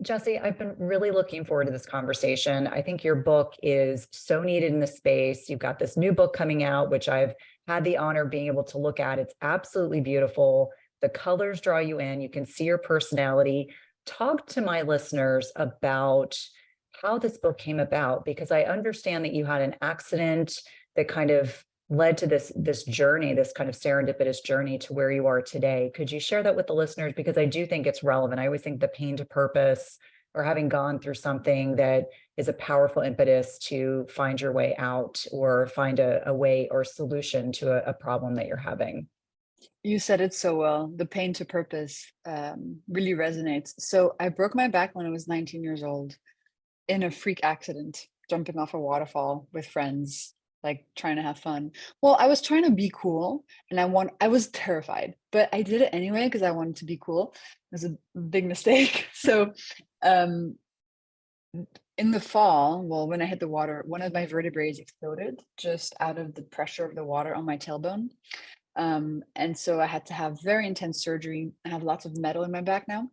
Jessie, I've been really looking forward to this conversation. I think your book is so needed in the space. You've got this new book coming out, which I've had the honor of being able to look at. It's absolutely beautiful. The colors draw you in. You can see your personality. Talk to my listeners about how this book came about, because I understand that you had an accident that kind of led to this journey, this kind of serendipitous journey to where you are today. Could you share that with the listeners? Because I do think it's relevant. I always think the pain to purpose, or having gone through something that is a powerful impetus to find your way out or find a way or solution to a problem that you're having. You said it so well. The pain to purpose really resonates. So I broke my back when I was 19 years old in a freak accident, jumping off a waterfall with friends, like trying to have fun. Well, I was trying to be cool and I was terrified, but I did it anyway because I wanted to be cool. It was a big mistake. So um in the fall, well, when I hit the water, one of my vertebrae exploded just out of the pressure of the water on my tailbone. And so I had to have very intense surgery. I have lots of metal in my back now.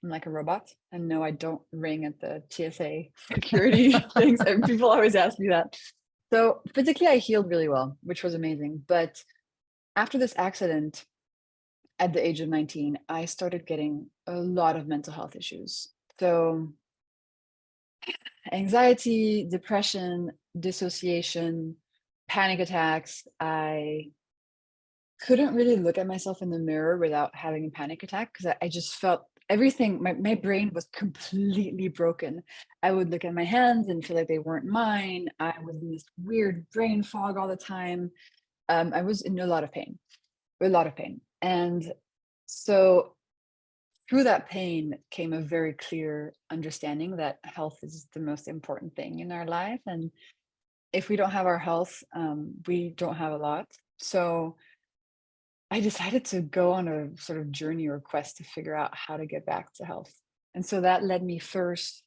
I'm like a robot. And no, I don't ring at the TSA security things. And people always ask me that. So physically, I healed really well, which was amazing. But after this accident, at the age of 19, I started getting a lot of mental health issues. So anxiety, depression, dissociation, panic attacks. I couldn't really look at myself in the mirror without having a panic attack because I just felt everything, my brain was completely broken. I would look at my hands and feel like they weren't mine. I was in this weird brain fog all the time. I was in a lot of pain, a lot of pain. And so through that pain came a very clear understanding that health is the most important thing in our life. And if we don't have our health, we don't have a lot. So I decided to go on a sort of journey or quest to figure out how to get back to health. And so that led me first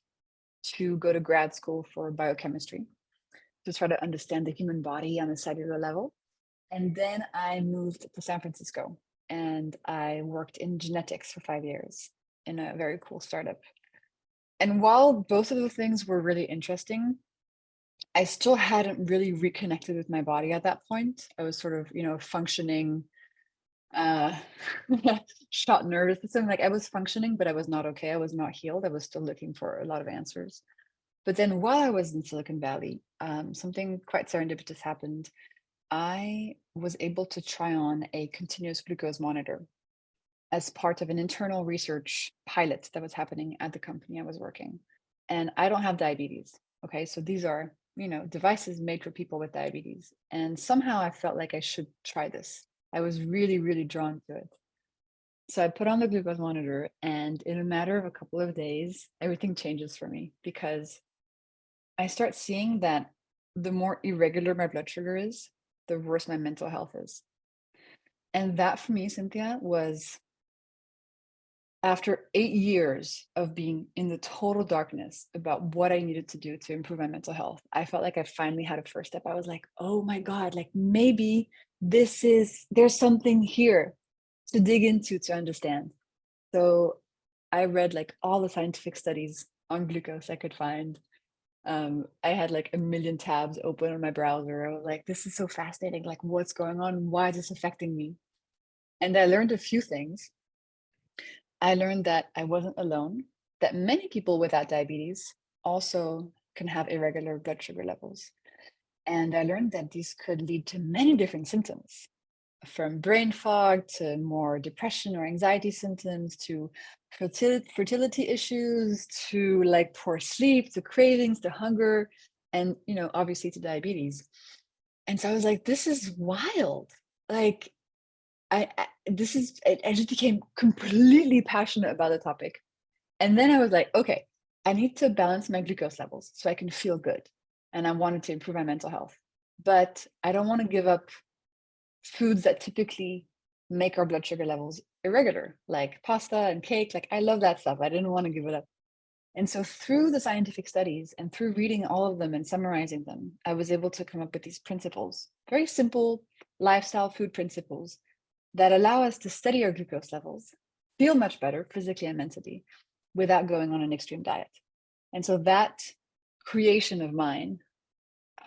to go to grad school for biochemistry to try to understand the human body on a cellular level. And then I moved to San Francisco and I worked in genetics for 5 years in a very cool startup. And while both of the things were really interesting, I still hadn't really reconnected with my body at that point. I was sort of, functioning uh shot nervous system, like I was functioning but I was not okay, I was not healed, I was still looking for a lot of answers. But then while I was in Silicon Valley, something quite serendipitous happened. I was able to try on a continuous glucose monitor as part of an internal research pilot that was happening at the company I was working. And I don't have diabetes, okay, so these are devices made for people with diabetes, and somehow I felt like I should try this. I was really, really drawn to it. So I put on the glucose monitor, and in a matter of a couple of days, everything changes for me because I start seeing that the more irregular my blood sugar is, the worse my mental health is. And that for me, Cynthia, was after 8 years of being in the total darkness about what I needed to do to improve my mental health. I felt like I finally had a first step. I was like, oh my God, like maybe there's something here to dig into to understand. So I read like all the scientific studies on glucose I could find. I had like a million tabs open on my browser. I was like, this is so fascinating. Like, what's going on? Why is this affecting me? And I learned a few things. I learned that I wasn't alone, that many people without diabetes also can have irregular blood sugar levels. And I learned that these could lead to many different symptoms, from brain fog to more depression or anxiety symptoms, to fertility issues, to like poor sleep, to cravings, to hunger, and obviously to diabetes. And so I was like, this is wild. Like I just became completely passionate about the topic. And then I was like, okay, I need to balance my glucose levels so I can feel good. And I wanted to improve my mental health. But I don't want to give up foods that typically make our blood sugar levels irregular, like pasta and cake. Like I love that stuff. I didn't want to give it up. And so through the scientific studies and through reading all of them and summarizing them, I was able to come up with these principles, very simple lifestyle food principles that allow us to study our glucose levels, feel much better physically and mentally, without going on an extreme diet. And so that creation of mine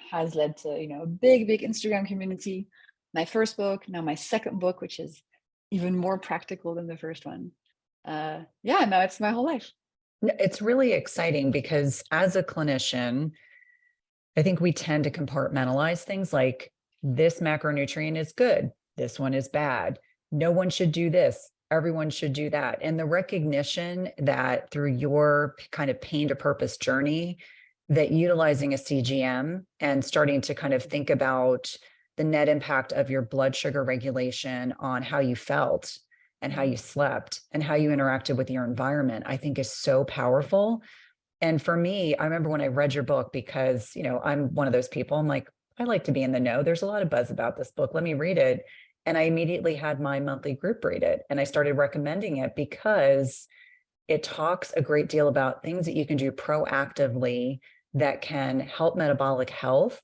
has led to, a big, big Instagram community, my first book, now my second book, which is even more practical than the first one. Now it's my whole life. It's really exciting because as a clinician, I think we tend to compartmentalize things like this macronutrient is good, this one is bad. No one should do this, everyone should do that. And the recognition that through your kind of pain to purpose journey, that utilizing a CGM and starting to kind of think about the net impact of your blood sugar regulation on how you felt and how you slept and how you interacted with your environment, I think is so powerful. And for me, I remember when I read your book, because, I'm one of those people, I'm like, I like to be in the know. There's a lot of buzz about this book. Let me read it. And I immediately had my monthly group read it. And I started recommending it because it talks a great deal about things that you can do proactively that can help metabolic health,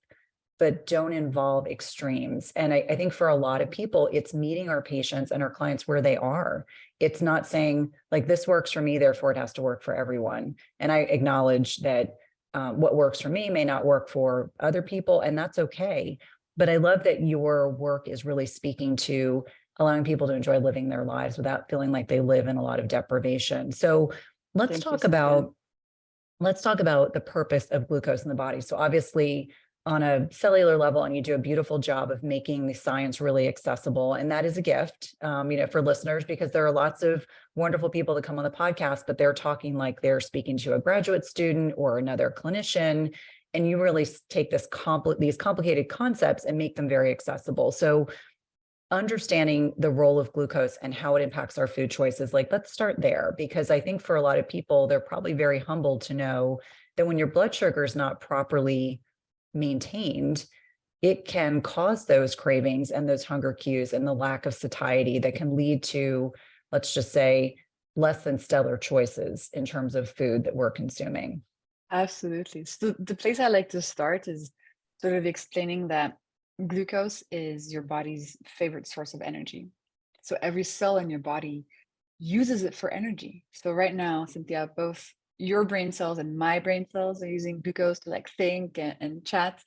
but don't involve extremes. And I think for a lot of people, it's meeting our patients and our clients where they are. It's not saying like, this works for me, therefore it has to work for everyone. And I acknowledge that what works for me may not work for other people, and that's okay. But I love that your work is really speaking to allowing people to enjoy living their lives without feeling like they live in a lot of deprivation. So let's talk about the purpose of glucose in the body. So obviously, on a cellular level, and you do a beautiful job of making the science really accessible. And that is a gift, for listeners, because there are lots of wonderful people that come on the podcast, but they're talking like they're speaking to a graduate student or another clinician. And you really take these complicated concepts and make them very accessible. So understanding the role of glucose and how it impacts our food choices, like, let's start there, because I think for a lot of people, they're probably very humbled to know that when your blood sugar is not properly maintained, it can cause those cravings and those hunger cues and the lack of satiety that can lead to, let's just say, less than stellar choices in terms of food that we're consuming. Absolutely. So the place I like to start is sort of explaining that glucose is your body's favorite source of energy. So every cell in your body uses it for energy. So right now, Cynthia, both your brain cells and my brain cells are using glucose to like think and chat.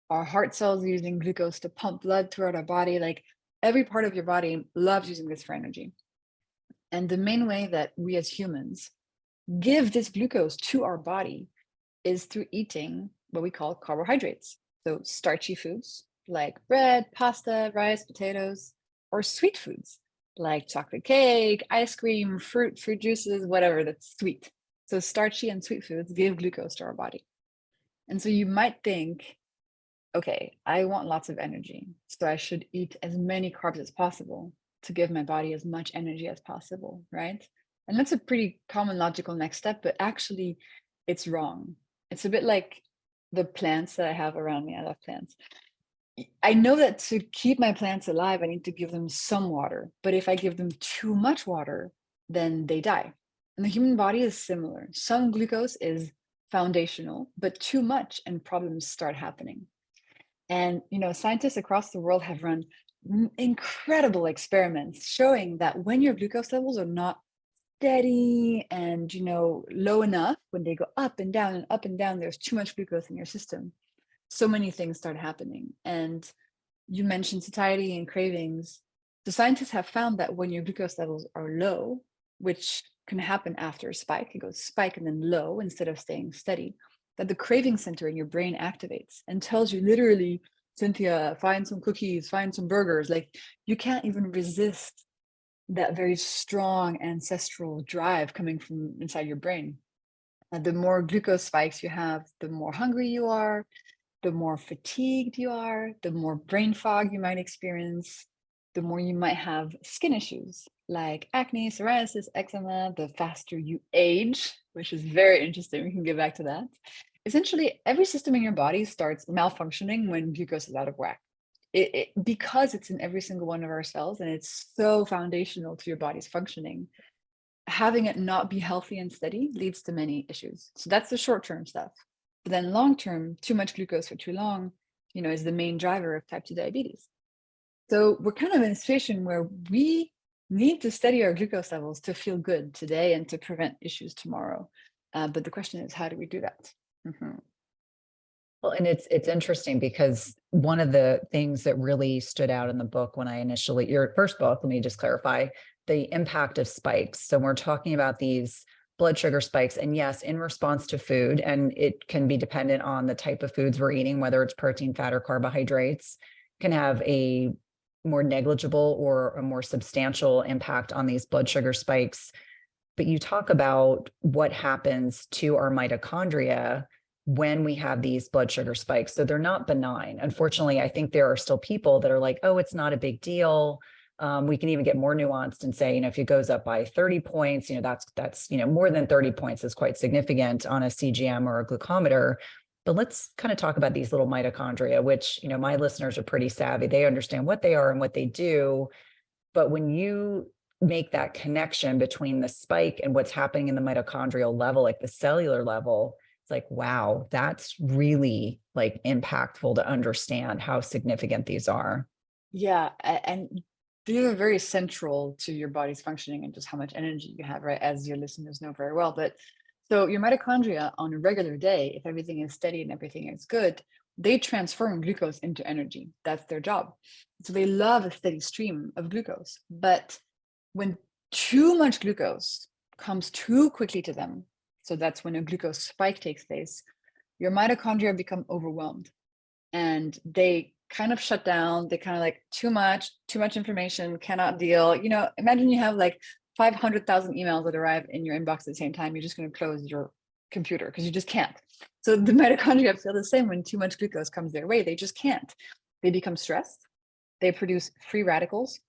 Our heart cells are using glucose to pump blood throughout our body. Like every part of your body loves using this for energy. And the main way that we as humans give this glucose to our body is through eating what we call carbohydrates. So starchy foods like bread, pasta, rice, potatoes, or sweet foods like chocolate cake, ice cream, fruit juices, whatever that's sweet. So starchy and sweet foods give glucose to our body. And so you might think, okay, I want lots of energy, so I should eat as many carbs as possible to give my body as much energy as possible, right? And that's a pretty common logical next step, but actually it's wrong. It's a bit like the plants that I have around me. I love plants. I know that to keep my plants alive, I need to give them some water, but if I give them too much water, then they die. And the human body is similar. Some glucose is foundational, but too much and problems start happening. And, scientists across the world have run incredible experiments showing that when your glucose levels are not steady and, low enough, when they go up and down and up and down, there's too much glucose in your system. So many things start happening. And you mentioned satiety and cravings. The scientists have found that when your glucose levels are low, which can happen after a spike, it goes spike and then low instead of staying steady, that the craving center in your brain activates and tells you literally, Cynthia, find some cookies, find some burgers. Like you can't even resist that very strong ancestral drive coming from inside your brain. And the more glucose spikes you have, the more hungry you are, the more fatigued you are, the more brain fog you might experience, the more you might have skin issues like acne, psoriasis, eczema, the faster you age, which is very interesting. We can get back to that. Essentially, every system in your body starts malfunctioning when glucose is out of whack. Because it's in every single one of our cells and it's so foundational to your body's functioning, having it not be healthy and steady leads to many issues. So that's the short-term stuff. But then long-term, too much glucose for too long, is the main driver of type 2 diabetes. So we're kind of in a situation where we need to steady our glucose levels to feel good today and to prevent issues tomorrow. But the question is, how do we do that? Mhm. Well, and it's interesting because one of the things that really stood out in the book when I initially, your first book, let me just clarify the impact of spikes. So we're talking about these blood sugar spikes, and yes, in response to food, and it can be dependent on the type of foods we're eating, whether it's protein, fat, or carbohydrates, can have a more negligible or a more substantial impact on these blood sugar spikes. But you talk about what happens to our mitochondria when we have these blood sugar spikes. So they're not benign. Unfortunately, I think there are still people that are like, oh, it's not a big deal. We can even get more nuanced and say, if it goes up by 30 points, that's more than 30 points is quite significant on a CGM or a glucometer. But let's kind of talk about these little mitochondria, which, my listeners are pretty savvy. They understand what they are and what they do. But when you make that connection between the spike and what's happening in the mitochondrial level, like the cellular level, it's like, wow, that's really like impactful to understand how significant these are. Yeah, and these are very central to your body's functioning and just how much energy you have, right? As your listeners know very well. But so your mitochondria on a regular day, if everything is steady and everything is good, they transform glucose into energy. That's their job. So they love a steady stream of glucose. But when too much glucose comes too quickly to them, so that's when a glucose spike takes place, your mitochondria become overwhelmed and they kind of shut down. They kind of like too much information, cannot deal. Imagine you have like 500,000 emails that arrive in your inbox at the same time. You're just going to close your computer because you just can't. So the mitochondria feel the same when too much glucose comes their way. They just can't. They become stressed. They produce free radicals,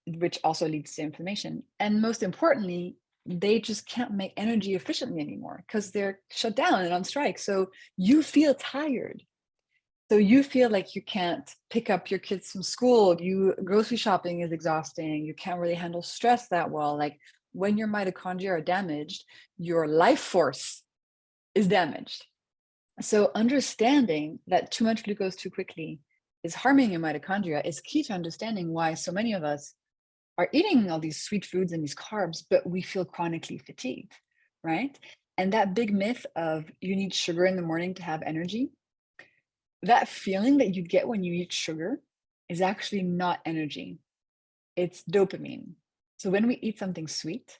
which also leads to inflammation. And most importantly, they just can't make energy efficiently anymore because they're shut down and on strike. So you feel tired. So you feel like you can't pick up your kids from school. Grocery shopping is exhausting. You can't really handle stress that well. Like when your mitochondria are damaged, your life force is damaged. So understanding that too much glucose too quickly is harming your mitochondria is key to understanding why so many of us are eating all these sweet foods and these carbs, but we feel chronically fatigued, right? And that big myth of you need sugar in the morning to have energy, that feeling that you get when you eat sugar is actually not energy. It's dopamine. So when we eat something sweet,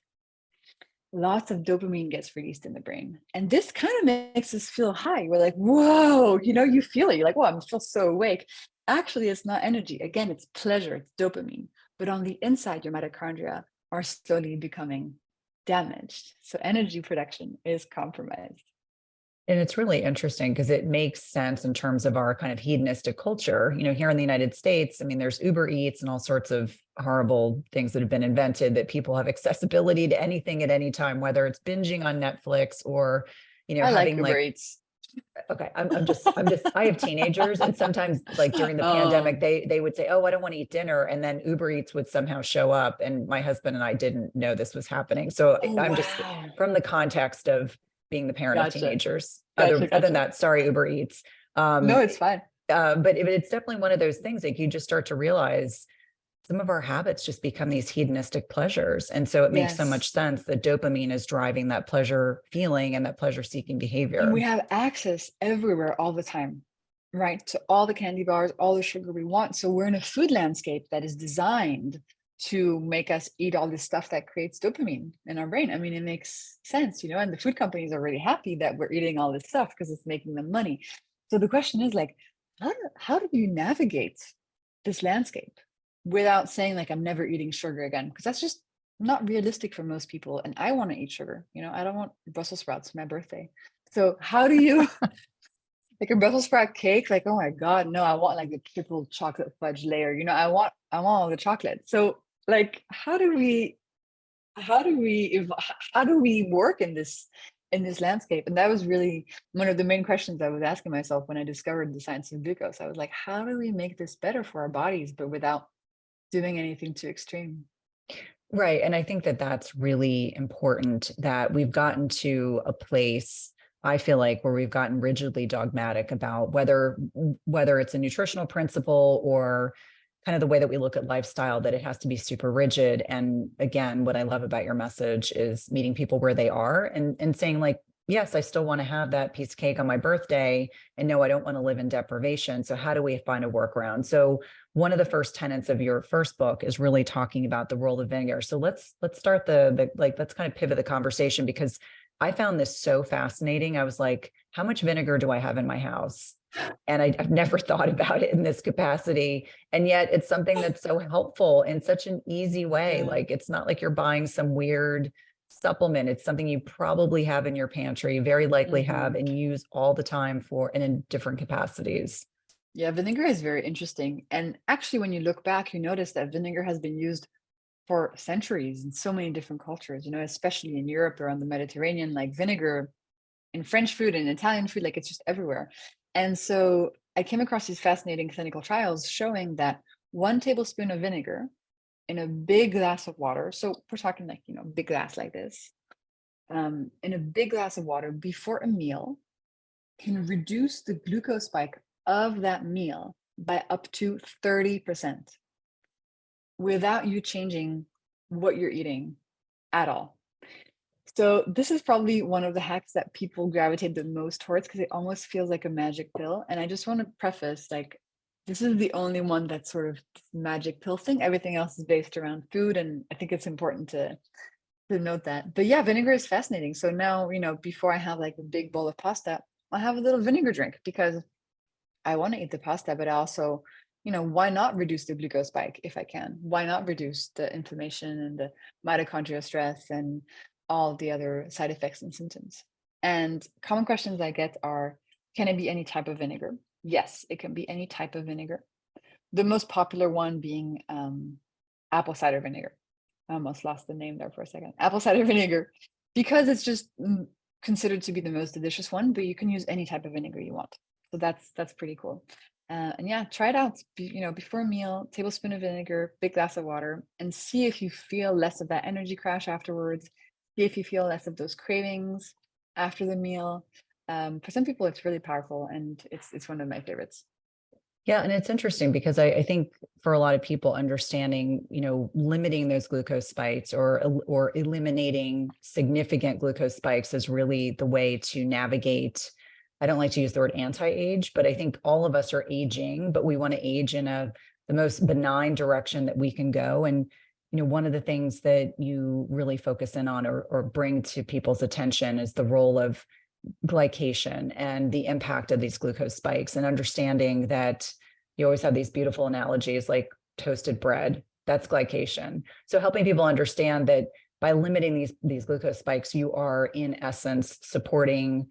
lots of dopamine gets released in the brain. And this kind of makes us feel high. We're like, whoa, you feel it. You're like, whoa, I feel so awake. Actually, it's not energy. Again, it's pleasure, it's dopamine. But on the inside, your mitochondria are slowly becoming damaged. So energy production is compromised. And it's really interesting because it makes sense in terms of our kind of hedonistic culture. Here in the United States, there's Uber Eats and all sorts of horrible things that have been invented that people have accessibility to anything at any time, whether it's binging on Netflix or, I like having Uber Eats. okay, I have teenagers, and sometimes like during the pandemic, they would say, oh, I don't want to eat dinner. And then Uber Eats would somehow show up. And my husband and I didn't know this was happening. So I'm just Wow. from the context of being the parent of Gotcha. teenagers. Other Gotcha. than that, sorry, Uber Eats. No, it's fine. But it's definitely one of those things like you just start to realize some of our habits just become these hedonistic pleasures. And so it makes so much Yes. sense that dopamine is driving that pleasure feeling and that pleasure seeking And we behavior. have access everywhere all the time, right? To all the candy bars, all the sugar we want. So we're in a food landscape that is designed to make us eat all this stuff that creates dopamine in our brain. It makes sense, and the food companies are really happy that we're eating all this stuff because it's making them money. So the question is like, how do you navigate this landscape without saying like, I'm never eating sugar again? Because that's just not realistic for most people. And I want to eat sugar. I don't want Brussels sprouts for my birthday. So how do you like a Brussels sprout cake? Like, oh my God, no, I want like the triple chocolate fudge layer. I want all the chocolate. So like, how do we work in this landscape? And that was really one of the main questions I was asking myself when I discovered the science of glucose. I was like, how do we make this better for our bodies, but without doing anything too extreme? Right. And I think that that's really important that we've gotten to a place, I feel like, where we've gotten rigidly dogmatic about whether it's a nutritional principle or kind of the way that we look at lifestyle, that it has to be super rigid. And again, what I love about your message is meeting people where they are and saying like, yes, I still want to have that piece of cake on my birthday, and no, I don't want to live in deprivation. So how do we find a workaround? So one of the first tenets of your first book is really talking about the role of vinegar. So let's start let's kind of pivot the conversation, because I found this so fascinating. I was like, how much vinegar do I have in my house? And I've never thought about it in this capacity. And yet it's something that's so helpful in such an easy way. Yeah. Like, it's not like you're buying some weird supplement. It's something you probably have in your pantry, very likely have, and use all the time for, and in different capacities. Yeah, vinegar is very interesting. And actually, when you look back, you notice that vinegar has been used for centuries in so many different cultures, you know, especially in Europe or on the Mediterranean, like vinegar in French food and Italian food, like it's just everywhere. And so I came across these fascinating clinical trials showing that 1 tablespoon of vinegar in a big glass of water, so we're talking like, you know, big glass like this, in a big glass of water before a meal can reduce the glucose spike of that meal by up to 30% without you changing what you're eating at all. So this is probably one of the hacks that people gravitate the most towards, because it almost feels like a magic pill. And I just want to preface, like, this is the only one that's sort of magic pill thing. Everything else is based around food, and I think it's important to note that. But yeah, vinegar is fascinating. So now, you know, before I have like a big bowl of pasta, I have a little vinegar drink, because I want to eat the pasta, but I also, you know, why not reduce the glucose spike if I can? Why not reduce the inflammation and the mitochondria stress and all the other side effects and symptoms? And common questions I get are, can it be any type of vinegar? Yes, it can be any type of vinegar. The most popular one being apple cider vinegar. I almost lost the name there for a second. Apple cider vinegar, because it's just considered to be the most delicious one, but you can use any type of vinegar you want. So that's pretty cool. And yeah, try it out. You know, before a meal, tablespoon of vinegar, big glass of water, and see if you feel less of that energy crash afterwards. See if you feel less of those cravings after the meal. For some people, it's really powerful, and it's one of my favorites. Yeah, and it's interesting because I think for a lot of people, understanding, you know, limiting those glucose spikes or eliminating significant glucose spikes is really the way to navigate. I don't like to use the word anti-age, but I think all of us are aging, but we want to age in the most benign direction that we can go. And you know, one of the things that you really focus in on or bring to people's attention is the role of glycation and the impact of these glucose spikes, and understanding that you always have these beautiful analogies like toasted bread, that's glycation. So helping people understand that by limiting these glucose spikes, you are in essence supporting,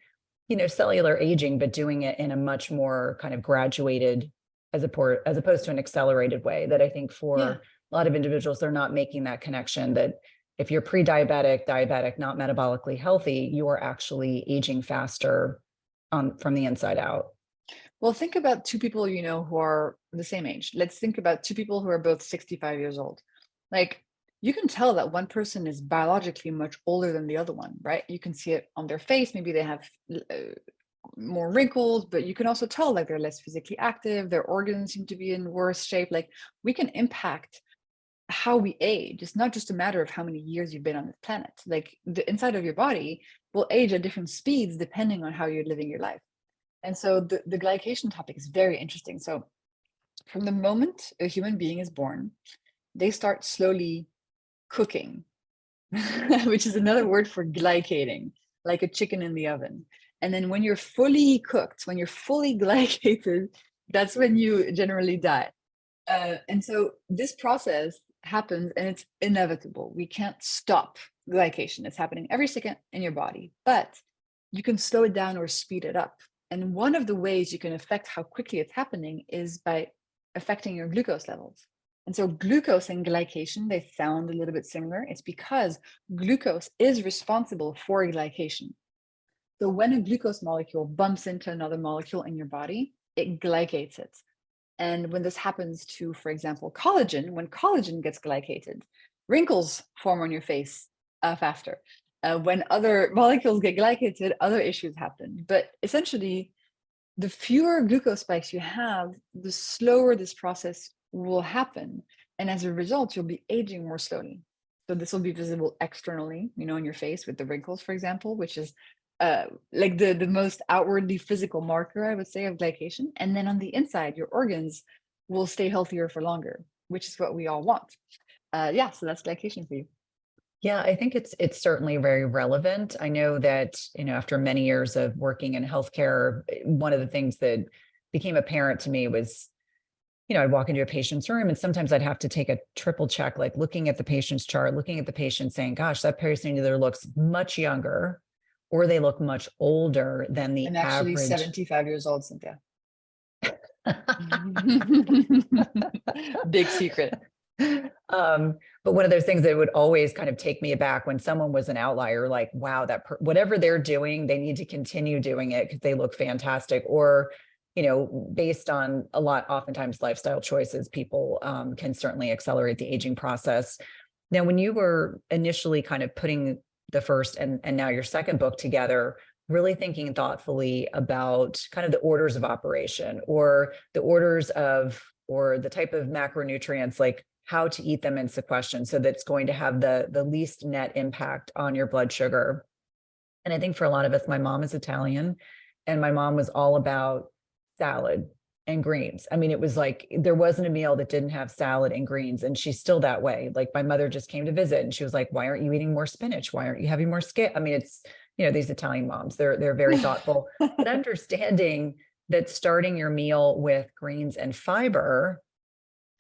you know, cellular aging, but doing it in a much more kind of graduated as opposed to an accelerated way. That I think for Yeah. a lot of individuals, they're not making that connection, that if you're pre-diabetic, diabetic, not metabolically healthy, you are actually aging faster from the inside out. Well, think about two people, you know, who are the same age. Let's think about two people who are both 65 years old. Like, you can tell that one person is biologically much older than the other one, right? You can see it on their face. Maybe they have more wrinkles, but you can also tell like they're less physically active. Their organs seem to be in worse shape. Like, we can impact how we age. It's not just a matter of how many years you've been on this planet. Like, the inside of your body will age at different speeds depending on how you're living your life. And so the glycation topic is very interesting. So from the moment a human being is born, they start slowly cooking, which is another word for glycating, like a chicken in the oven. And then when you're fully cooked, when you're fully glycated, that's when you generally die. And so this process happens, and it's inevitable. We can't stop glycation. It's happening every second in your body, but you can slow it down or speed it up. And one of the ways you can affect how quickly it's happening is by affecting your glucose levels. And so glucose and glycation, they sound a little bit similar. It's because glucose is responsible for glycation. So when a glucose molecule bumps into another molecule in your body, it glycates it. And when this happens to, for example, collagen, when collagen gets glycated, wrinkles form on your face faster. When other molecules get glycated, other issues happen. But essentially, the fewer glucose spikes you have, the slower this process will happen. And as a result, you'll be aging more slowly. So this will be visible externally, on your face with the wrinkles, for example, which is like the most outwardly physical marker, I would say, of glycation. And then on the inside, your organs will stay healthier for longer, which is what we all want. Yeah, so that's glycation for you. Yeah, I think it's certainly very relevant. I know that, after many years of working in healthcare, one of the things that became apparent to me was, I'd walk into a patient's room and sometimes I'd have to take a triple check, like looking at the patient's chart, looking at the patient saying, gosh, that person either looks much younger or they look much older than the I'm actually average. 75 years old, Cynthia. Big secret. But one of those things that would always kind of take me aback when someone was an outlier, like, wow, whatever they're doing, they need to continue doing it because they look fantastic. Or, based on a lot, oftentimes lifestyle choices, people can certainly accelerate the aging process. Now, when you were initially kind of putting the first and now your second book together, really thinking thoughtfully about kind of the orders of operation or the orders of, or the type of macronutrients, like how to eat them in sequestration so that's going to have the least net impact on your blood sugar. And I think for a lot of us, my mom is Italian and my mom was all about salad and greens. I mean, it was like there wasn't a meal that didn't have salad and greens, and she's still that way. Like my mother just came to visit and she was like, why aren't you eating more spinach? Why aren't you having more skin? I mean, it's, these Italian moms, they're very thoughtful, but understanding that starting your meal with greens and fiber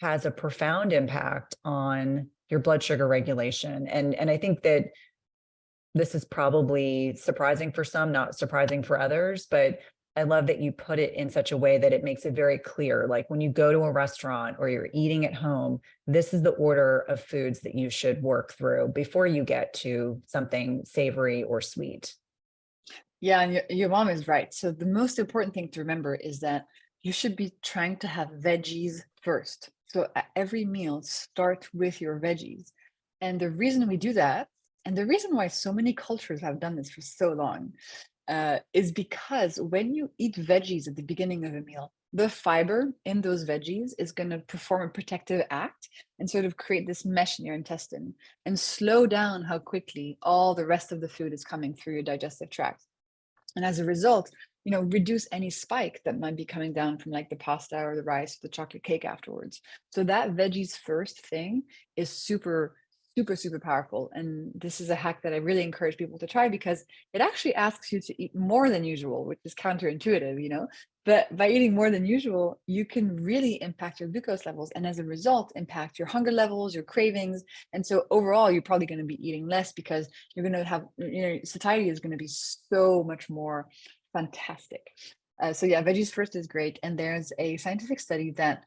has a profound impact on your blood sugar regulation. And I think that this is probably surprising for some, not surprising for others, but I love that you put it in such a way that it makes it very clear. Like when you go to a restaurant or you're eating at home, this is the order of foods that you should work through before you get to something savory or sweet. Yeah, and your mom is right. So the most important thing to remember is that you should be trying to have veggies first. So at every meal, start with your veggies. And the reason we do that, and the reason why so many cultures have done this for so long, is because when you eat veggies at the beginning of a meal, the fiber in those veggies is going to perform a protective act and sort of create this mesh in your intestine and slow down how quickly all the rest of the food is coming through your digestive tract. And as a result, reduce any spike that might be coming down from like the pasta or the rice, or the chocolate cake afterwards. So that veggies first thing is super, super, super powerful. And this is a hack that I really encourage people to try because it actually asks you to eat more than usual, which is counterintuitive. But by eating more than usual, you can really impact your glucose levels and as a result, impact your hunger levels, your cravings. And so overall, you're probably going to be eating less because you're going to have, satiety is going to be so much more fantastic. So yeah, veggies first is great. And there's a scientific study that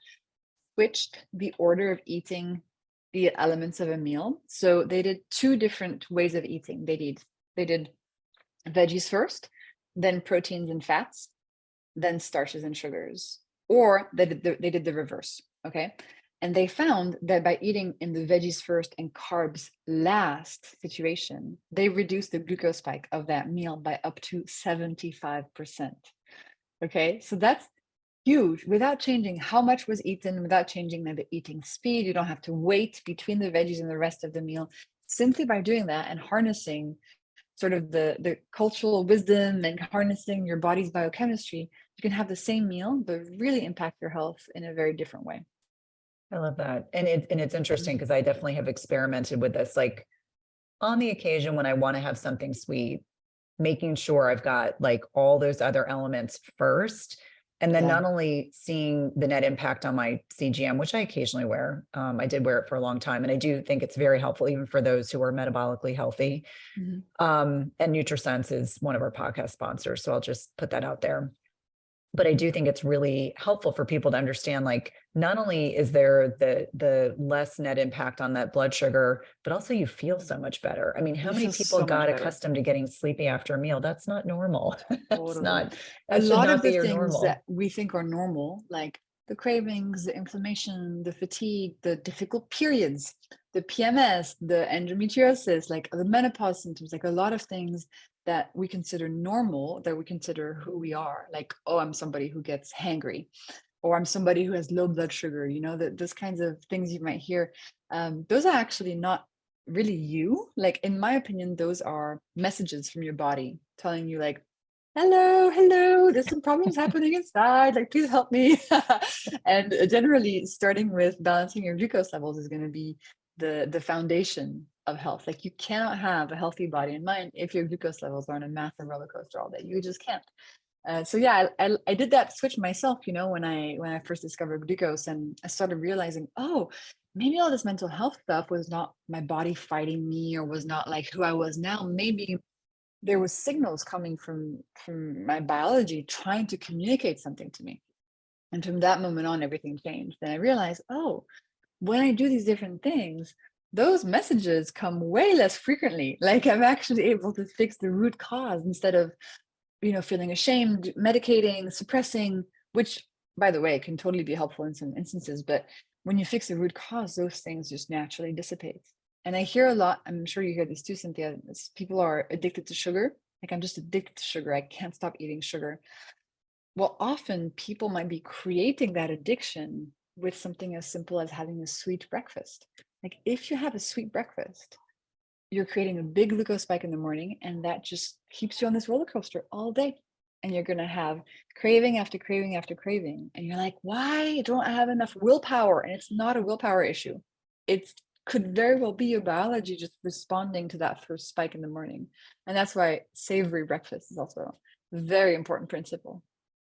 switched the order of eating the elements of a meal. So they did two different ways of eating. They did veggies first, then proteins and fats, then starches and sugars, or they did the reverse. Okay. And they found that by eating in the veggies first and carbs last situation, they reduced the glucose spike of that meal by up to 75%. Okay. So that's huge without changing how much was eaten, without changing the eating speed. You don't have to wait between the veggies and the rest of the meal. Simply by doing that and harnessing sort of the cultural wisdom and harnessing your body's biochemistry, you can have the same meal, but really impact your health in a very different way. I love that. And it's interesting because I definitely have experimented with this, like on the occasion when I want to have something sweet, making sure I've got like all those other elements first. And then not only seeing the net impact on my CGM, which I occasionally wear, I did wear it for a long time. And I do think it's very helpful, even for those who are metabolically healthy. And NutriSense is one of our podcast sponsors. So I'll just put that out there. But I do think it's really helpful for people to understand, like, not only is there the less net impact on that blood sugar, but also you feel so much better. I mean, how many people got accustomed to getting sleepy after a meal? That's not normal. That's not, that should not be your normal. That we think are normal, like the cravings, the inflammation, the fatigue, the difficult periods, the PMS, the endometriosis, like the menopause symptoms, like a lot of things that we consider normal, that we consider who we are, like, oh, I'm somebody who gets hangry. or I'm somebody who has low blood sugar, those kinds of things you might hear. Those are actually not really you. Like, in my opinion, those are messages from your body telling you, like, hello, there's some problems happening inside, like, please help me. And generally, starting with balancing your glucose levels is going to be the foundation of health. Like, you cannot have a healthy body and mind if your glucose levels are on a massive roller coaster all day. You just can't. So yeah, I did that switch myself, when I first discovered glucose, and I started realizing, oh, maybe all this mental health stuff was not my body fighting me, or was not like who I was now. Maybe there was signals coming from my biology trying to communicate something to me. And from that moment on, everything changed. And I realized, oh, when I do these different things, those messages come way less frequently. Like, I'm actually able to fix the root cause instead of, feeling ashamed, medicating, suppressing, which, by the way, can totally be helpful in some instances. But when you fix the root cause, those things just naturally dissipate. And I hear a lot, I'm sure you hear this too, Cynthia, people are addicted to sugar. Like, I'm just addicted to sugar. I can't stop eating sugar. Well, often people might be creating that addiction with something as simple as having a sweet breakfast. Like, if you have a sweet breakfast, you're creating a big glucose spike in the morning, and that just keeps you on this roller coaster all day. And you're going to have craving after craving after craving. And you're like, why don't I have enough willpower? And it's not a willpower issue. It could very well be your biology just responding to that first spike in the morning. And that's why savory breakfast is also a very important principle.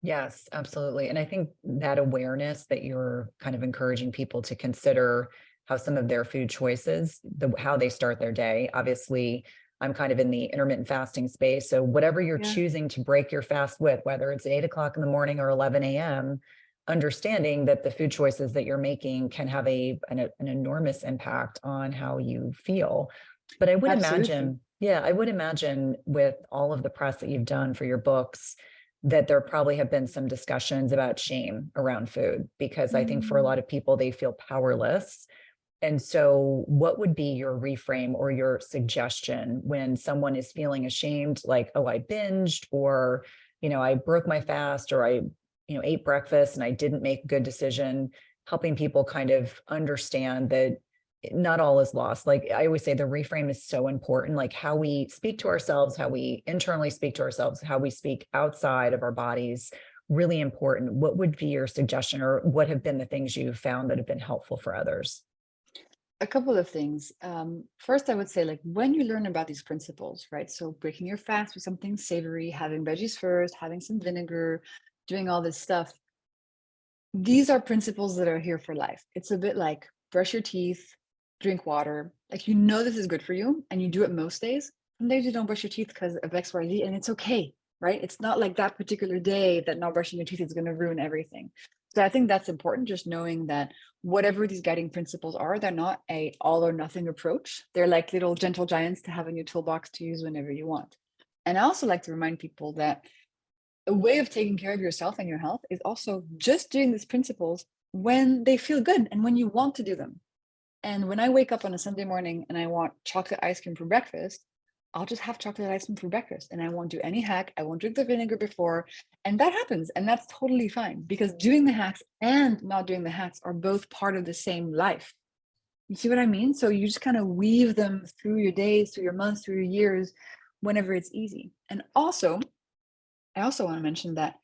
Yes, absolutely. And I think that awareness that you're kind of encouraging people to consider how some of their food choices, how they start their day. Obviously, I'm kind of in the intermittent fasting space. So whatever you're Yeah. choosing to break your fast with, whether it's 8 o'clock in the morning or 11 a.m., understanding that the food choices that you're making can have an enormous impact on how you feel. But I would Absolutely. imagine, yeah, I would imagine with all of the press that you've done for your books, that there probably have been some discussions about shame around food, because I think for a Mm. lot of people, they feel powerless. And so, what would be your reframe or your suggestion when someone is feeling ashamed, like, oh, I binged, or, I broke my fast, or I, ate breakfast and I didn't make a good decision, helping people kind of understand that not all is lost. Like I always say, the reframe is so important, like how we speak to ourselves, how we internally speak to ourselves, how we speak outside of our bodies, really important. What would be your suggestion, or what have been the things you've found that have been helpful for others? A couple of things. First, I would say, like, when you learn about these principles, right? So breaking your fast with something savory, having veggies first, having some vinegar, doing all this stuff. These are principles that are here for life. It's a bit like brush your teeth, drink water. Like, this is good for you, and you do it most days. Some days you don't brush your teeth because of XYZ, and it's okay, right? It's not like that particular day that not brushing your teeth is going to ruin everything. So I think that's important, just knowing that whatever these guiding principles are, they're not a all or nothing approach. They're like little gentle giants to have in your toolbox to use whenever you want. And I also like to remind people that a way of taking care of yourself and your health is also just doing these principles when they feel good and when you want to do them. And when I wake up on a Sunday morning and I want chocolate ice cream for breakfast, I'll just have chocolate ice cream for breakfast, and I won't do any hack. I won't drink the vinegar before. And that happens. And that's totally fine, because doing the hacks and not doing the hacks are both part of the same life. You see what I mean? So you just kind of weave them through your days, through your months, through your years, whenever it's easy. And also, I also want to mention that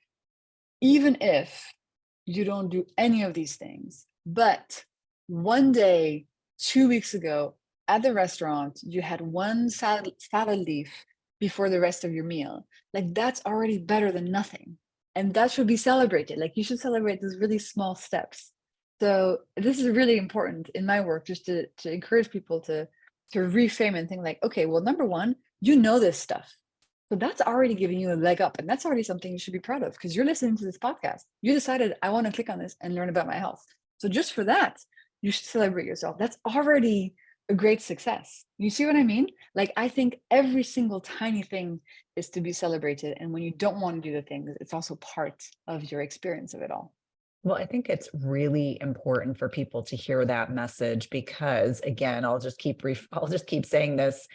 even if you don't do any of these things, but one day, 2 weeks ago, at the restaurant, you had one salad leaf before the rest of your meal, like, that's already better than nothing. And that should be celebrated. Like, you should celebrate those really small steps. So this is really important in my work, just to encourage people to reframe and think like, okay, well, number one, this stuff. So that's already giving you a leg up, and that's already something you should be proud of, because you're listening to this podcast. You decided, I want to click on this and learn about my health. So just for that, you should celebrate yourself. That's already a great success. You see what I mean? Like, I think every single tiny thing is to be celebrated. And when you don't want to do the things, it's also part of your experience of it all. Well, I think it's really important for people to hear that message, because again, I'll just keep saying this.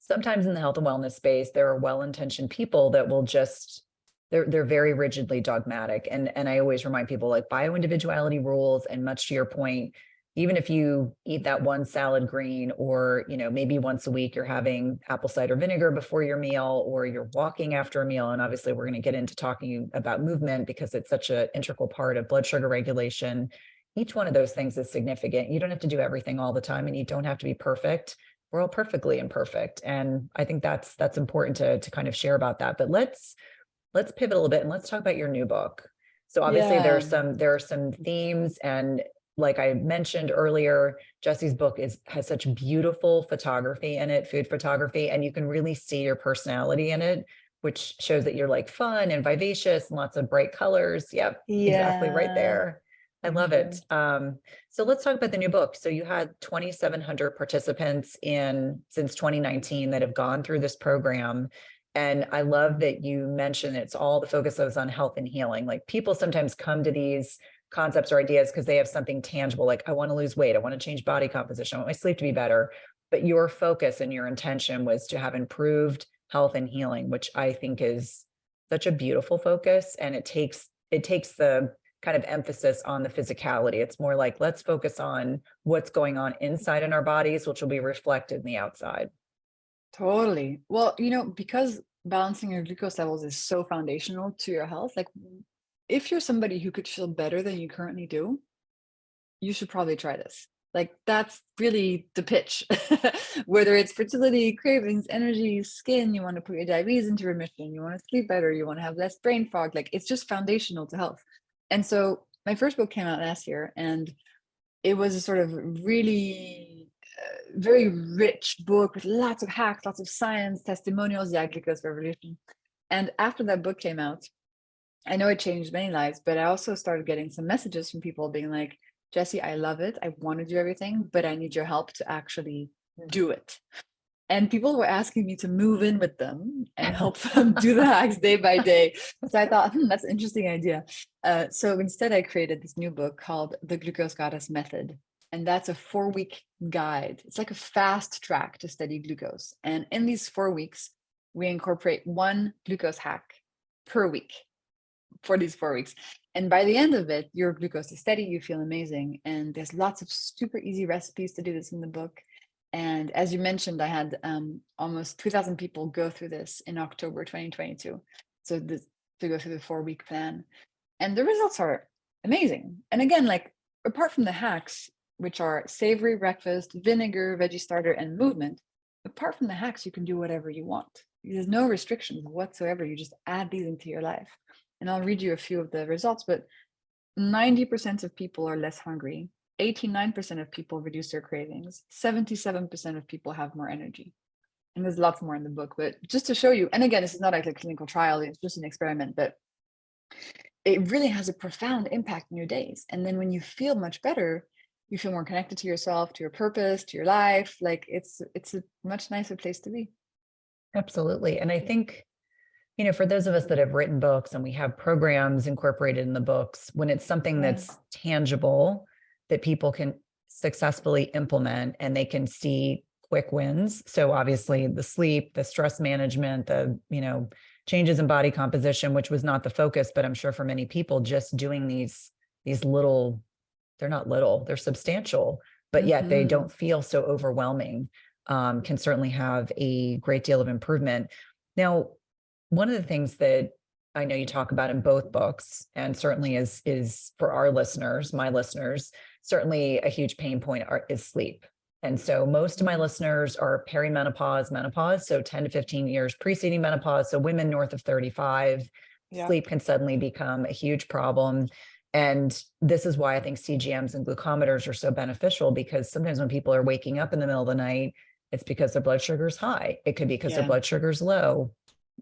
Sometimes in the health and wellness space, there are well-intentioned people that will just they're very rigidly dogmatic. And I always remind people like bioindividuality rules, and much to your point, even if you eat that one salad green, or, you know, maybe once a week you're having apple cider vinegar before your meal, or you're walking after a meal. And obviously we're going to get into talking about movement because it's such an integral part of blood sugar regulation. Each one of those things is significant. You don't have to do everything all the time, and you don't have to be perfect. We're all perfectly imperfect. And I think that's important to kind of share about that. But let's pivot a little bit and let's talk about your new book. So obviously Yeah. there are some themes, and like I mentioned earlier, Jessie's book has such beautiful photography in it, food photography, and you can really see your personality in it, which shows that you're like fun and vivacious and lots of bright colors. Yep, exactly right Yeah. there. I Thank love you. it. So let's talk about the new book. So you had 2,700 participants since 2019 that have gone through this program. And I love that you mentioned it's all the focus is on health and healing. Like people sometimes come to these concepts or ideas because they have something tangible, like I want to lose weight, I want to change body composition, I want my sleep to be better. But your focus and your intention was to have improved health and healing, which I think is such a beautiful focus. And it takes the kind of emphasis on the physicality. It's more like, let's focus on what's going on inside in our bodies, which will be reflected in the outside. Totally. Well, you know, because balancing your glucose levels is so foundational to your health, like if you're somebody who could feel better than you currently do, you should probably try this. Like that's really the pitch. Whether it's fertility, cravings, energy, skin, you want to put your diabetes into remission, you want to sleep better, you want to have less brain fog, like it's just foundational to health. And so my first book came out last year, and it was a sort of really very rich book with lots of hacks, lots of science, testimonials, yeah, glucose revolution. And after that book came out, I know it changed many lives, but I also started getting some messages from people being like, Jessie, I love it. I want to do everything, but I need your help to actually do it. And people were asking me to move in with them and help them do the hacks day by day. So I thought, that's an interesting idea. So instead, I created this new book called The Glucose Goddess Method. And that's a 4-week guide. It's like a fast track to steady glucose. And in these 4 weeks, we incorporate one glucose hack per week for these 4 weeks. And by the end of it, your glucose is steady, you feel amazing. And there's lots of super easy recipes to do this in the book. And as you mentioned, I had almost 2,000 people go through this in October 2022. So to go through the 4-week plan. And the results are amazing. And again, like apart from the hacks, which are savory breakfast, vinegar, veggie starter, and movement, apart from the hacks, you can do whatever you want. There's no restrictions whatsoever. You just add these into your life. And I'll read you a few of the results, but 90% of people are less hungry. 89% of people reduce their cravings. 77% of people have more energy. And there's lots more in the book, but just to show you, and again, this is not like a clinical trial, it's just an experiment, but it really has a profound impact in your days. And then when you feel much better, you feel more connected to yourself, to your purpose, to your life. Like it's a much nicer place to be. Absolutely. And I think, you know, for those of us that have written books and we have programs incorporated in the books, when it's something Yeah. that's tangible that people can successfully implement and they can see quick wins. So obviously the sleep, the stress management, the, you know, changes in body composition, which was not the focus, but I'm sure for many people just doing these little, they're not little, they're substantial, but yet they don't feel so overwhelming, can certainly have a great deal of improvement. Now, one of the things that I know you talk about in both books, and certainly is for our listeners, my listeners, certainly a huge pain point is sleep. And so most of my listeners are perimenopause, menopause, so 10 to 15 years preceding menopause. So women north of 35, Yeah. sleep can suddenly become a huge problem. And this is why I think CGMs and glucometers are so beneficial, because sometimes when people are waking up in the middle of the night, it's because their blood sugar is high. It could be because their blood sugar is low.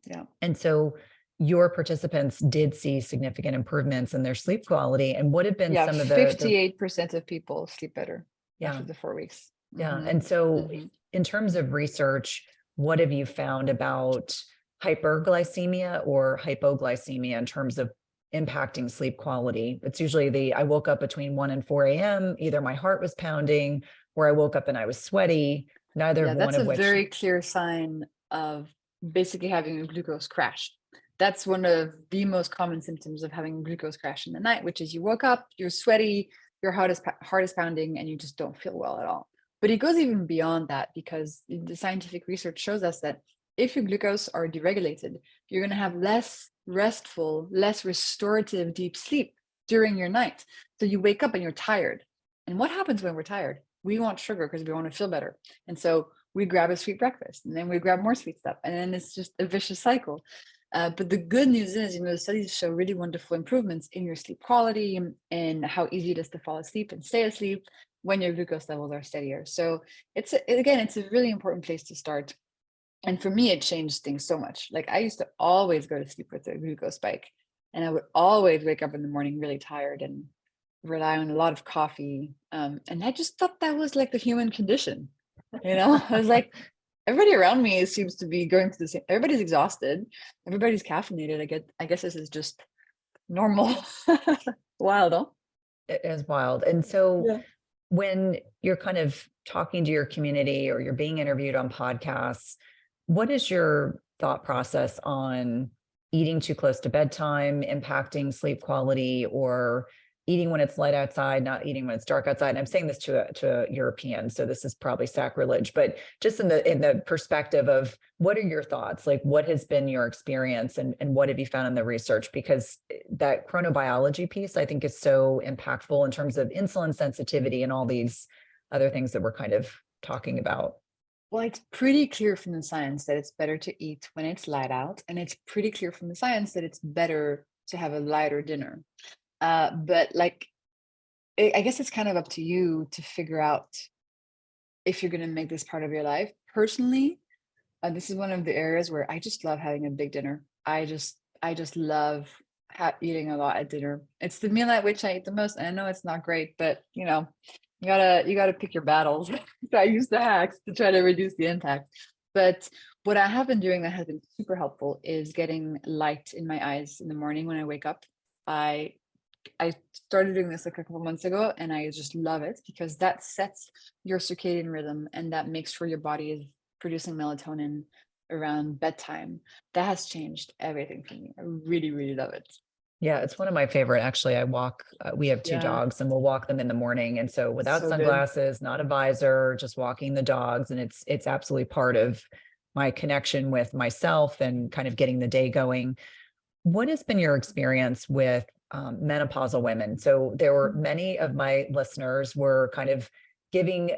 Yeah. And so your participants did see significant improvements in their sleep quality. And what have been some of the 58% of people sleep better after the 4 weeks. Yeah. And so in terms of research, what have you found about hyperglycemia or hypoglycemia in terms of impacting sleep quality? It's usually I woke up between 1 and 4 a.m. Either my heart was pounding or I woke up and I was sweaty, neither of one That's of a which. very clear sign of basically having a glucose crash. that's one of the most common symptoms of having glucose crash in the night, which is you woke up, you're sweaty, your heart is pounding, and you just don't feel well at all. But it goes even beyond that, because the scientific research shows us that if your glucose are deregulated, you're going to have less restful, less restorative deep sleep during your night. So you wake up and you're tired. And what happens when we're tired? We want sugar because we want to feel better. And so we grab a sweet breakfast, and then we grab more sweet stuff. And then it's just a vicious cycle. But the good news is, the studies show really wonderful improvements in your sleep quality and how easy it is to fall asleep and stay asleep when your glucose levels are steadier. So it's a really important place to start. And for me, it changed things so much. Like, I used to always go to sleep with a glucose spike, and I would always wake up in the morning really tired and rely on a lot of coffee. And I just thought that was like the human condition. I was like, everybody around me seems to be going through the same. Everybody's exhausted. Everybody's caffeinated. I guess this is just normal. Wild, huh? It is wild. And so Yeah. when you're kind of talking to your community or you're being interviewed on podcasts, what is your thought process on eating too close to bedtime, impacting sleep quality, or eating when it's light outside, not eating when it's dark outside? And I'm saying this to a European, so this is probably sacrilege, but just in the perspective of, what are your thoughts? Like, what has been your experience, and what have you found in the research? Because that chronobiology piece, I think, is so impactful in terms of insulin sensitivity and all these other things that we're kind of talking about. Well, it's pretty clear from the science that it's better to eat when it's light out, and it's pretty clear from the science that it's better to have a lighter dinner. But like, I guess it's kind of up to you to figure out if you're going to make this part of your life. Personally, this is one of the areas where I just love having a big dinner. I just love eating a lot at dinner. It's the meal at which I eat the most. And I know it's not great, but you gotta pick your battles. So I use the hacks to try to reduce the impact. But what I have been doing that has been super helpful is getting light in my eyes in the morning when I wake up. I started doing this like a couple months ago, and I just love it because that sets your circadian rhythm, and that makes sure your body is producing melatonin around bedtime. That has changed everything for me. I really, really love it. Yeah, it's one of my favorite. Actually, I walk, we have two Yeah, dogs, and we'll walk them in the morning. And so without so good. sunglasses, not a visor, just walking the dogs. And it's absolutely part of my connection with myself and kind of getting the day going. What has been your experience with menopausal women? So there were many of my listeners were kind of giving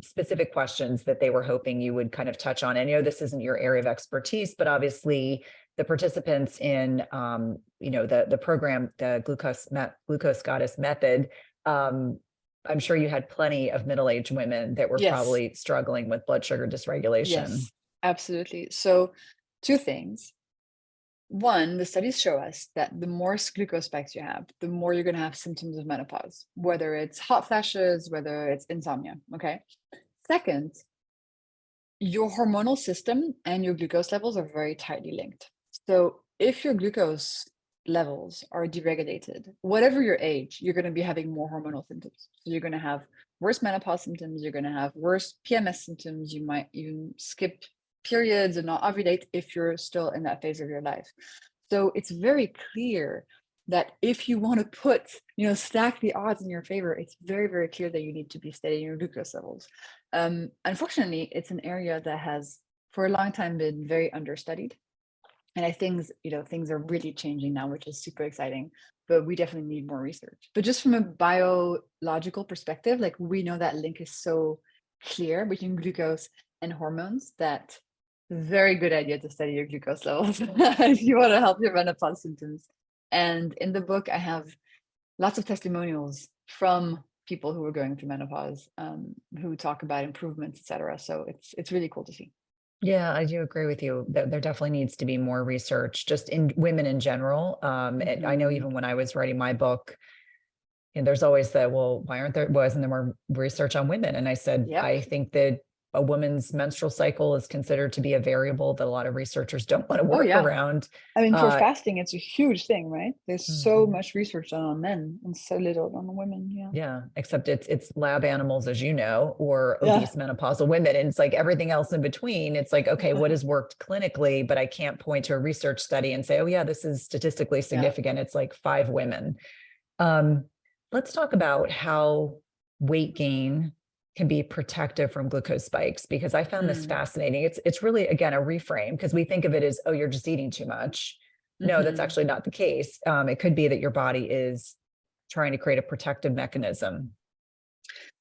specific questions that they were hoping you would kind of touch on. I know this isn't your area of expertise, but obviously the participants in the program, the glucose goddess method, I'm sure you had plenty of middle-aged women that were Yes, probably struggling with blood sugar dysregulation. yes, absolutely. So two things. One, the studies show us that the more glucose spikes you have, the more you're going to have symptoms of menopause, whether it's hot flashes, whether it's insomnia. Okay. Second, your hormonal system and your glucose levels are very tightly linked. So if your glucose levels are deregulated, whatever your age, you're going to be having more hormonal symptoms. So you're going to have worse menopause symptoms. You're going to have worse PMS symptoms. You might even skip periods and not ovulate if you're still in that phase of your life. So it's very clear that if you want to stack the odds in your favor, it's very, very clear that you need to be steady in your glucose levels. Unfortunately, it's an area that has for a long time been very understudied. And I think, things are really changing now, which is super exciting, but we definitely need more research. But just from a biological perspective, like, we know that link is so clear between glucose and hormones that very good idea to study your glucose levels if you want to help your menopause symptoms. And in the book, I have lots of testimonials from people who are going through menopause, who talk about improvements, etc. So it's really cool to see. Yeah, I do agree with you that there definitely needs to be more research just in women in general. I know Mhm. even when I was writing my book, and there's always that, well, why wasn't there more research on women? And I said, Yep. I think that a woman's menstrual cycle is considered to be a variable that a lot of researchers don't want to Oh work yeah. around. I mean, for Uh, fasting, it's a huge thing, right? There's so mhm. much research done on men and so little on the women. Yeah. Yeah, except it's lab animals, as you know, or Yeah. obese menopausal women. And it's like everything else in between. It's like, okay, what has worked clinically, but I can't point to a research study and say, oh yeah, this is statistically Yeah. significant. It's like 5 women. Um, let's talk about how weight gain can be protective from glucose spikes, because I found this Mm. fascinating. It's really, again, a reframe, because we think of it as, oh, you're just eating too much. No, that's Hmm. actually not the case. It could be that your body is trying to create a protective mechanism.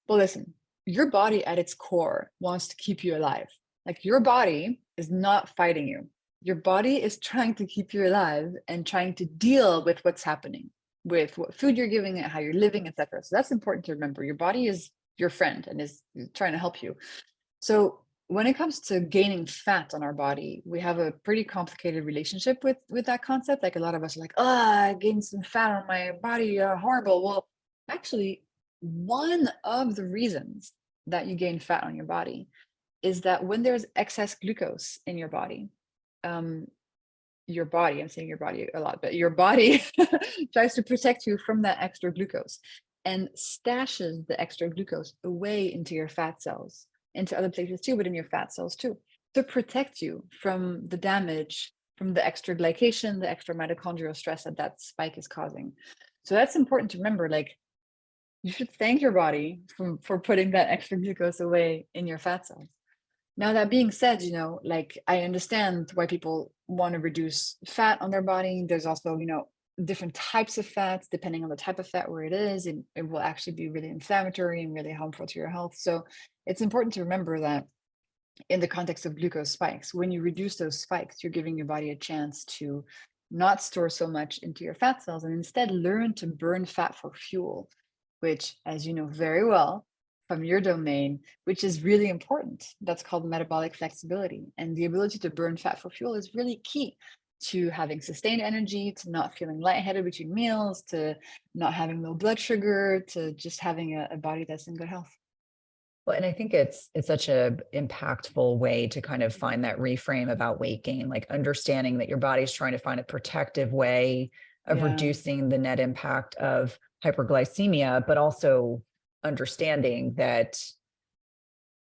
Well, listen, your body at its core wants to keep you alive. Like your body is not fighting you. Your body is trying to keep you alive and trying to deal with what's happening, with what food you're giving it, how you're living, etc. So that's important to remember. Your body is your friend and is trying to help you. So when it comes to gaining fat on our body, we have a pretty complicated relationship with that concept. Like a lot of us are like, oh, I gained some fat on my body, horrible. Well, actually, one of the reasons that you gain fat on your body is that when there's excess glucose in um, your body, I'm saying your body a lot, but your body tries to protect you from that extra glucose and stashes the extra glucose away into your fat cells, into other places too, but in your fat cells too, to protect you from the damage, from the extra glycation, the extra mitochondrial stress that that spike is causing. So that's important to remember. Like, you should thank your body for putting that extra glucose away in your fat cells. Now, that being said, like I understand why people want to reduce fat on their body. There's also, different types of fats, depending on the type of fat where it is, and it will actually be really inflammatory and really harmful to your health. So it's important to remember that in the context of glucose spikes, when you reduce those spikes, you're giving your body a chance to not store so much into your fat cells and instead learn to burn fat for fuel, which, as you know very well from your domain, which is really important. That's called metabolic flexibility. And the ability to burn fat for fuel is really key to having sustained energy, to not feeling lightheaded between meals, to not having low blood sugar, to just having a body that's in good health. Well, and I think it's such a impactful way to kind of find that reframe about weight gain, like understanding that your body's trying to find a protective way of Yeah. reducing the net impact of hyperglycemia, but also understanding that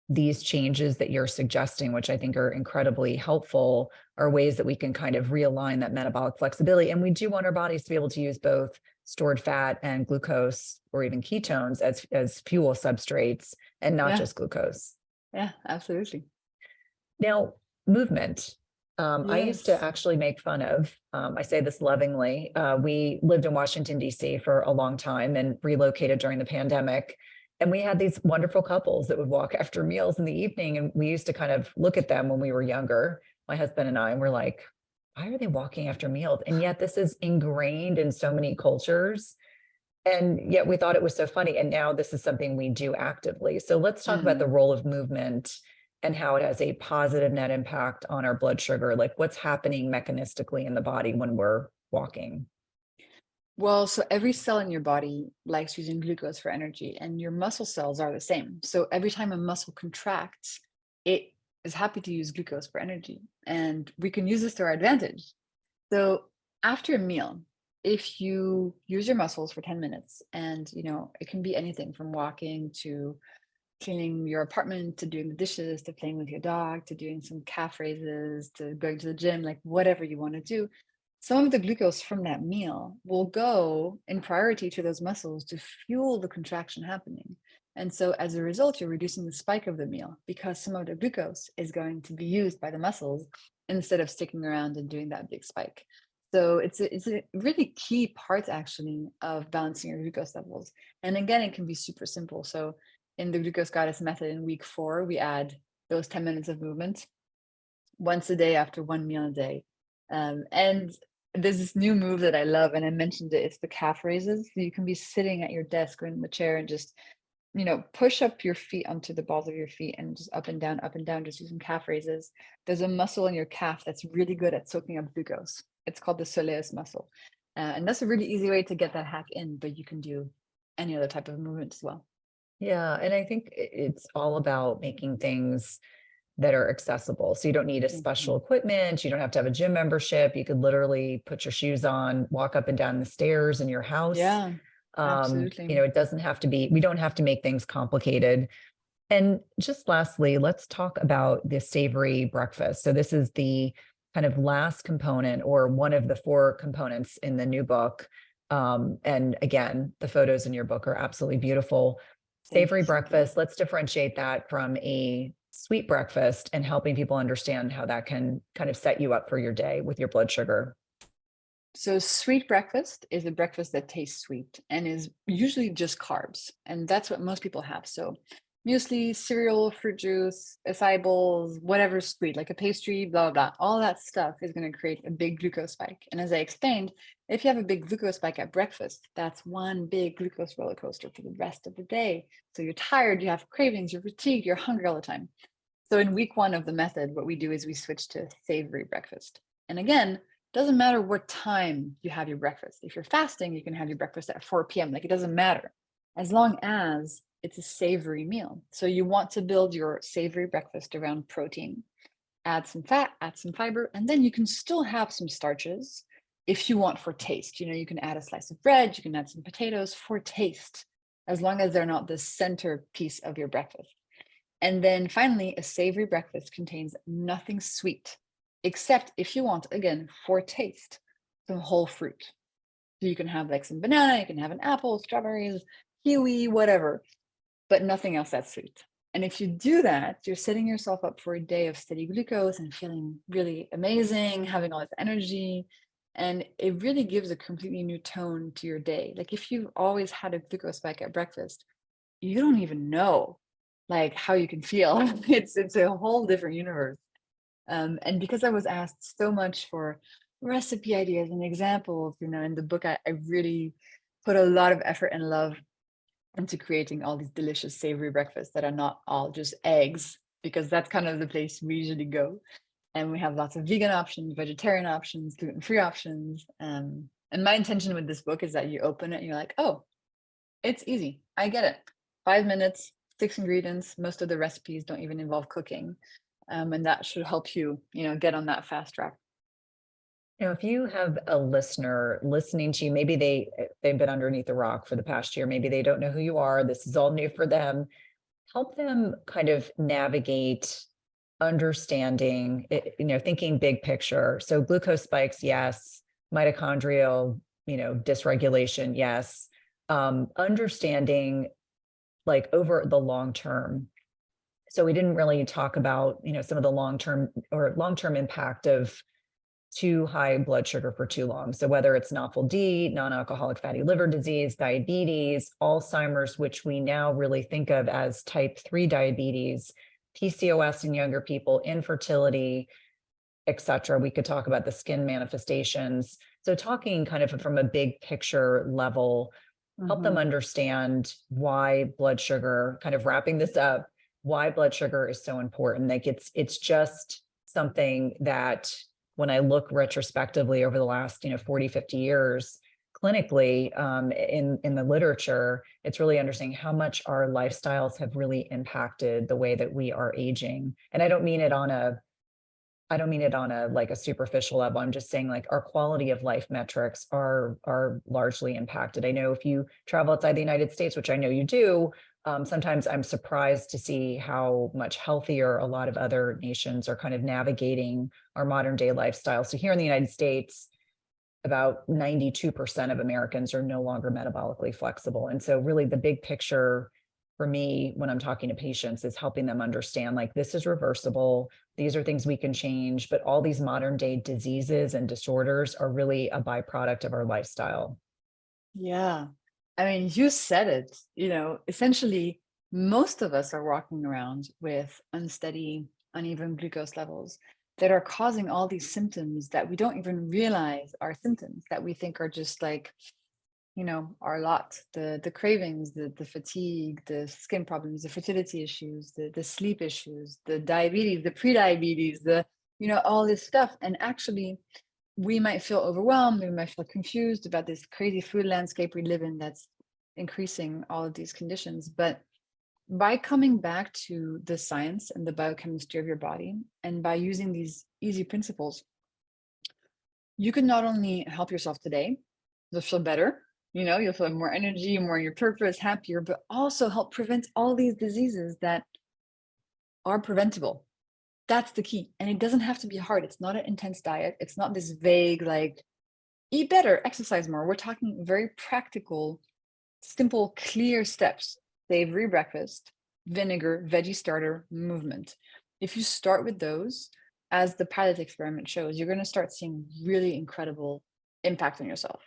these changes that you're suggesting, which I think are incredibly helpful, are ways that we can kind of realign that metabolic flexibility. And we do want our bodies to be able to use both stored fat and glucose or even ketones as fuel substrates and not Yeah. just glucose. Yeah, absolutely. Now, movement. I used to Yes. actually make fun of, I say this lovingly. We lived in Washington, D.C. for a long time and relocated during the pandemic. And we had these wonderful couples that would walk after meals in the evening. And we used to kind of look at them when we were younger, my husband and I, and we're like, why are they walking after meals? And yet this is ingrained in so many cultures. And yet we thought it was so funny. And now this is something we do actively. So let's talk about the Mm. role of movement and how it has a positive net impact on our blood sugar. Like what's happening mechanistically in the body when we're walking. Well, so every cell in your body likes using glucose for energy, and your muscle cells are the same. So every time a muscle contracts, it is happy to use glucose for energy. And we can use this to our advantage. So after a meal, if you use your muscles for 10 minutes, and it can be anything from walking to cleaning your apartment to doing the dishes to playing with your dog to doing some calf raises to going to the gym, like whatever you want to do, some of the glucose from that meal will go in priority to those muscles to fuel the contraction happening. And so as a result, you're reducing the spike of the meal because some of the glucose is going to be used by the muscles instead of sticking around and doing that big spike. So it's a really key part actually of balancing your glucose levels. And again, it can be super simple. So in the glucose goddess method in week 4, we add those 10 minutes of movement once a day after one meal a day. And there's this new move that I love, and I mentioned it. It's the calf raises. So you can be sitting at your desk or in the chair and just, push up your feet onto the balls of your feet and just up and down, just using calf raises. There's a muscle in your calf that's really good at soaking up glucose. It's called the soleus muscle. And that's a really easy way to get that hack in, but you can do any other type of movement as well. Yeah. And I think it's all about making things that are accessible. So you don't need a special Mhm. equipment. You don't have to have a gym membership. You could literally put your shoes on, walk up and down the stairs in your house. Yeah, absolutely. It doesn't have to be, we don't have to make things complicated. And just lastly, let's talk about the savory breakfast. So this is the kind of last component or one of the four components in the new book. And again, the photos in your book are absolutely beautiful. Thank Savory you, Cynthia. breakfast, let's differentiate that from a sweet breakfast and helping people understand how that can kind of set you up for your day with your blood sugar. So, sweet breakfast is a breakfast that tastes sweet and is usually just carbs. And that's what most people have. So, muesli, cereal, fruit juice, acai bowls, whatever's sweet, like a pastry, blah, blah, blah. All that stuff is going to create a big glucose spike. And as I explained, if you have a big glucose spike at breakfast, that's one big glucose roller coaster for the rest of the day. So, you're tired, you have cravings, you're fatigued, you're hungry all the time. So, in week one of the method, what we do is we switch to savory breakfast. And again, doesn't matter what time you have your breakfast. If you're fasting, you can have your breakfast at 4 p.m. Like, it doesn't matter as long as it's a savory meal. So you want to build your savory breakfast around protein, add some fat, add some fiber, and then you can still have some starches if you want for taste. You can add a slice of bread, you can add some potatoes for taste, as long as they're not the centerpiece of your breakfast. And then finally, a savory breakfast contains nothing sweet, except if you want, again, for taste, some whole fruit. So you can have like some banana, you can have an apple, strawberries, kiwi, whatever, but nothing else that's sweet. And if you do that, you're setting yourself up for a day of steady glucose and feeling really amazing, having all this energy. And it really gives a completely new tone to your day. Like, if you've always had a glucose spike at breakfast, you don't even know like how you can feel. It's a whole different universe. And because I was asked so much for recipe ideas and examples, in the book, I really put a lot of effort and love into creating all these delicious savory breakfasts that are not all just eggs, because that's kind of the place we usually go. And we have lots of vegan options, vegetarian options, gluten-free options. And my intention with this book is that you open it and you're like, oh, it's easy. I get it. 5 minutes, 6 ingredients. Most of the recipes don't even involve cooking. And that should help you, get on that fast track. If you have a listener listening to you, maybe they've been underneath a rock for the past year, maybe they don't know who you are, this is all new for them. Help them kind of navigate understanding, thinking big picture. So glucose spikes, yes. Mitochondrial, dysregulation, yes. Understanding like over the long term. So we didn't really talk about, some of the long-term impact of too high blood sugar for too long. So whether it's NAFLD, non-alcoholic fatty liver disease, diabetes, Alzheimer's, which we now really think of as type 3 diabetes, PCOS in younger people, infertility, etc. We could talk about the skin manifestations. So talking kind of from a big picture level, help them Mhm. understand why blood sugar, kind of wrapping this up, why blood sugar is so important. Like it's just something that when I look retrospectively over the last, 40, 50 years, clinically, in the literature, it's really understanding how much our lifestyles have really impacted the way that we are aging. And I don't mean it on a like a superficial level. I'm just saying like our quality of life metrics are largely impacted. I know if you travel outside the United States, which I know you do, sometimes I'm surprised to see how much healthier a lot of other nations are kind of navigating our modern day lifestyle. So here in the United States, about 92% of Americans are no longer metabolically flexible. And so really the big picture for me when I'm talking to patients is helping them understand like this is reversible. These are things we can change, but all these modern day diseases and disorders are really a byproduct of our lifestyle. Yeah. I mean, you said it, essentially, most of us are walking around with unsteady, uneven glucose levels that are causing all these symptoms that we don't even realize are symptoms, that we think are just like, our lot. The cravings, the fatigue, the skin problems, the fertility issues, the sleep issues, the diabetes, the pre-diabetes, all this stuff. And actually, we might feel overwhelmed, we might feel confused about this crazy food landscape we live in that's increasing all of these conditions. But by coming back to the science and the biochemistry of your body, and by using these easy principles, you can not only help yourself today, you'll feel better, you'll feel more energy, more in your purpose, happier, but also help prevent all these diseases that are preventable. That's the key. And it doesn't have to be hard. It's not an intense diet. It's not this vague, like, eat better, exercise more. We're talking very practical, simple, clear steps. Savory breakfast, vinegar, veggie starter, movement. If you start with those, as the pilot experiment shows, you're going to start seeing really incredible impact on yourself.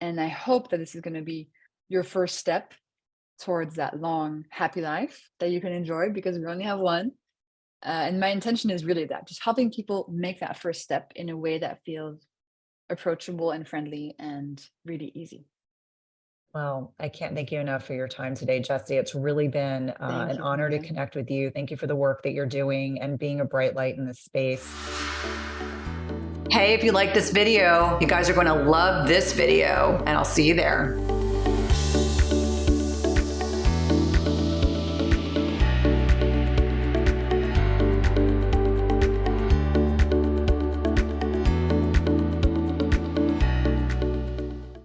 And I hope that this is going to be your first step towards that long, happy life that you can enjoy, because we only have one. And my intention is really that, just helping people make that first step in a way that feels approachable and friendly and really easy. Well, I can't thank you enough for your time today, Jessie. It's really been an honor to connect with you. Thank you for the work that you're doing and being a bright light in this space. Hey, if you like this video, you guys are going to love this video, and I'll see you there.